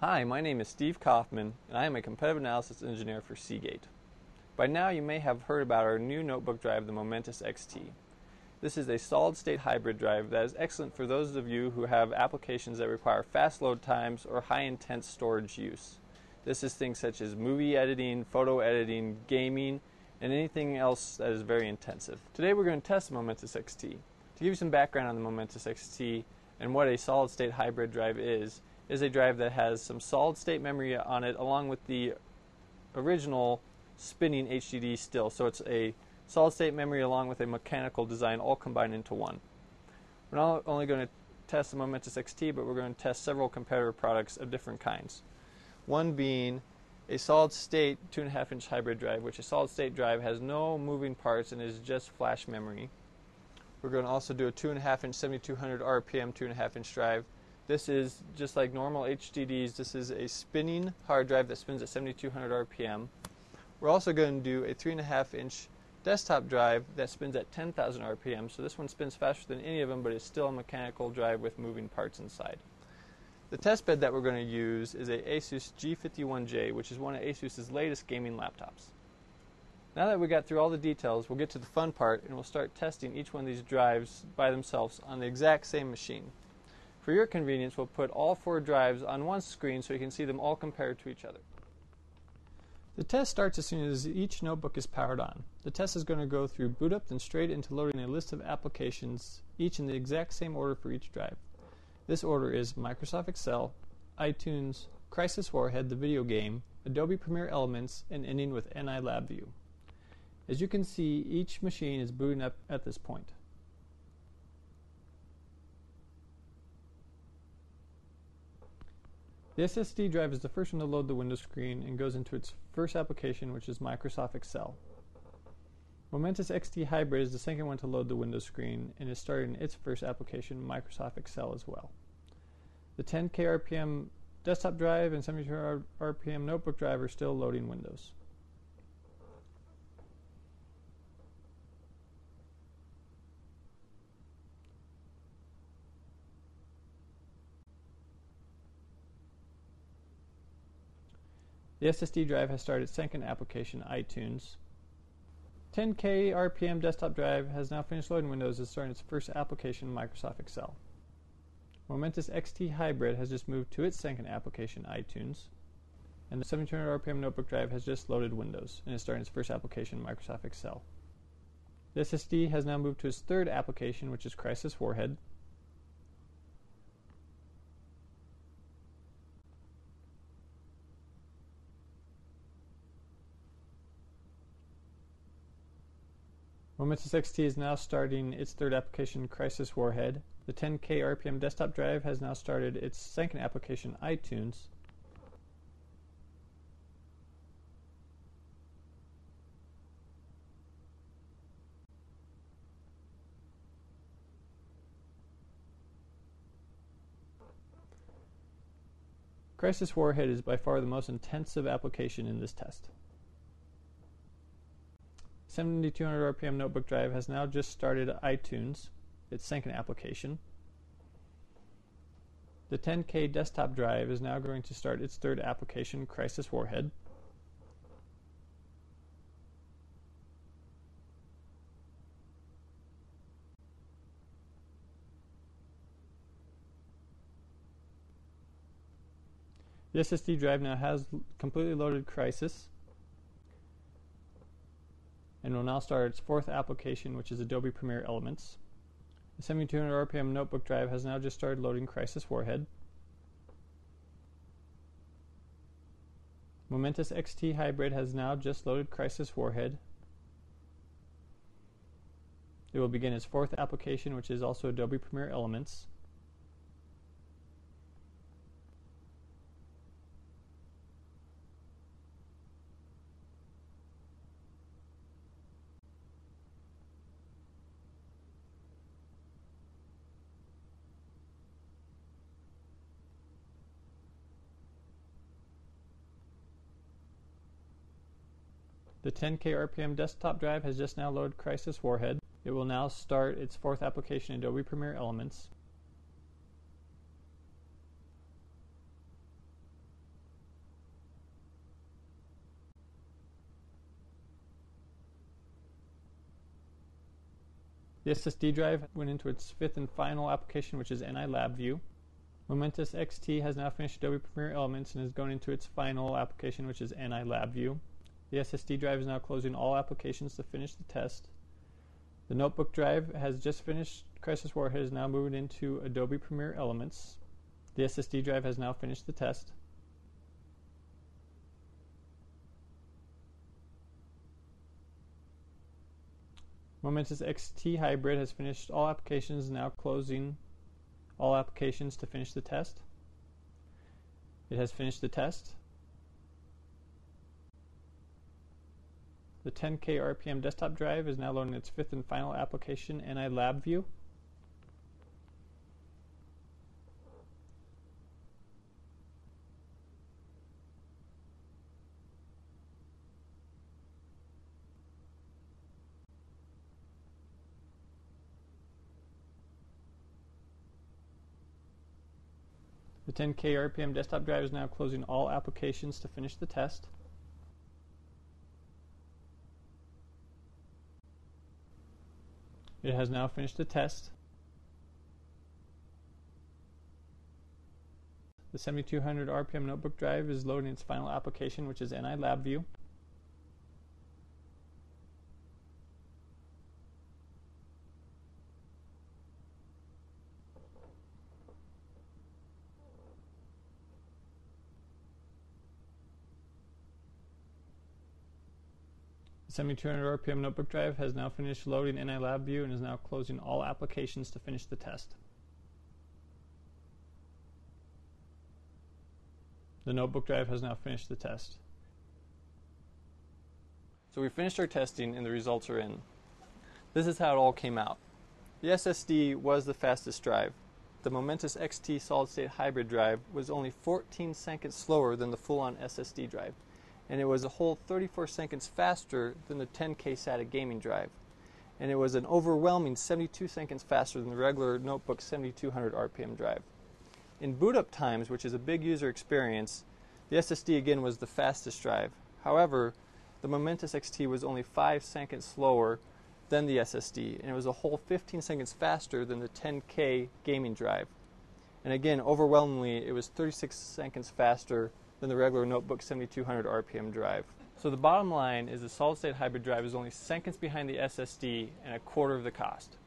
Hi, my name is Steve Kaufman, and I am a competitive analysis engineer for Seagate. By now you may have heard about our new notebook drive, the Momentus XT. This is a solid-state hybrid drive that is excellent for those of you who have applications that require fast load times or high-intense storage use. This is things such as movie editing, photo editing, gaming, and anything else that is very intensive. Today we're going to test the Momentus XT. To give you some background on the Momentus XT and what a solid-state hybrid drive is a drive that has some solid-state memory on it along with the original spinning HDD still. So it's a solid-state memory along with a mechanical design all combined into one. We're not only going to test the Momentus XT, but we're going to test several competitor products of different kinds. One being a solid-state 2.5-inch hybrid drive, which a solid-state drive has no moving parts and is just flash memory. We're going to also do a 2.5-inch 7200 RPM 2.5-inch drive. This is just like normal HDDs. This is a spinning hard drive that spins at 7200 RPM. We're also going to do a 3.5-inch desktop drive that spins at 10,000 RPM. So this one spins faster than any of them, but it's still a mechanical drive with moving parts inside. The test bed that we're going to use is a Asus G51J, which is one of Asus's latest gaming laptops. Now that we got through all the details, we'll get to the fun part and we'll start testing each one of these drives by themselves on the exact same machine. For your convenience, we'll put all 4 drives on one screen so you can see them all compared to each other. The test starts as soon as each notebook is powered on. The test is going to go through boot up and straight into loading a list of applications, each in the exact same order for each drive. This order is Microsoft Excel, iTunes, Crysis Warhead, the video game, Adobe Premiere Elements, and ending with NI LabVIEW. As you can see, each machine is booting up at this point. The SSD drive is the first one to load the Windows screen and goes into its first application, which is Microsoft Excel. Momentus XT Hybrid is the second one to load the Windows screen and is starting its first application, Microsoft Excel, as well. The 10K RPM desktop drive and 7200 RPM notebook drive are still loading Windows. The SSD drive has started its second application, iTunes. 10K RPM desktop drive has now finished loading Windows and is starting its first application, Microsoft Excel. Momentus XT Hybrid has just moved to its second application, iTunes. And the 7200 RPM notebook drive has just loaded Windows and is starting its first application, Microsoft Excel. The SSD has now moved to its third application, which is Crysis Warhead. Momentus XT is now starting its third application, Crysis Warhead. The 10K RPM desktop drive has now started its second application, iTunes. Crysis Warhead is by far the most intensive application in this test. 7200 RPM notebook drive has now just started iTunes, its second application. The 10K desktop drive is now going to start its third application, Crysis Warhead. The SSD drive now has completely loaded Crysis and will now start its fourth application, which is Adobe Premiere Elements. The 7200 RPM notebook drive has now just started loading Crysis Warhead. Momentus XT Hybrid has now just loaded Crysis Warhead. It will begin its fourth application, which is also Adobe Premiere Elements. The 10K RPM desktop drive has just now loaded Crysis Warhead. It will now start its fourth application, Adobe Premiere Elements. The SSD drive went into its fifth and final application, which is NI LabVIEW. Momentus XT has now finished Adobe Premiere Elements and is going into its final application, which is NI LabVIEW. The SSD drive is now closing all applications to finish the test. The notebook drive has just finished Crisis Warhead, is now moving into Adobe Premiere Elements. The SSD drive has now finished the test. Momentus XT Hybrid has finished all applications, now closing all applications to finish the test. It has finished the test. The 10K RPM desktop drive is now loading its fifth and final application, NI LabVIEW. The 10K RPM desktop drive is now closing all applications to finish the test. It has now finished the test. The 7200 RPM notebook drive is loading its final application, which is NI LabVIEW. The 7200 RPM notebook drive has now finished loading NI LabVIEW and is now closing all applications to finish the test. The notebook drive has now finished the test. So we finished our testing and the results are in. This is how it all came out. The SSD was the fastest drive. The Momentus XT solid-state hybrid drive was only 14 seconds slower than the full-on SSD drive, and it was a whole 34 seconds faster than the 10K SATA gaming drive, and it was an overwhelming 72 seconds faster than the regular notebook 7200 RPM drive. In boot up times, which is a big user experience, the SSD again was the fastest drive. However, the Momentus XT was only 5 seconds slower than the SSD, and it was a whole 15 seconds faster than the 10K gaming drive. And again, overwhelmingly, it was 36 seconds faster than the regular notebook 7200 RPM drive. So the bottom line is the solid-state hybrid drive is only seconds behind the SSD and a quarter of the cost.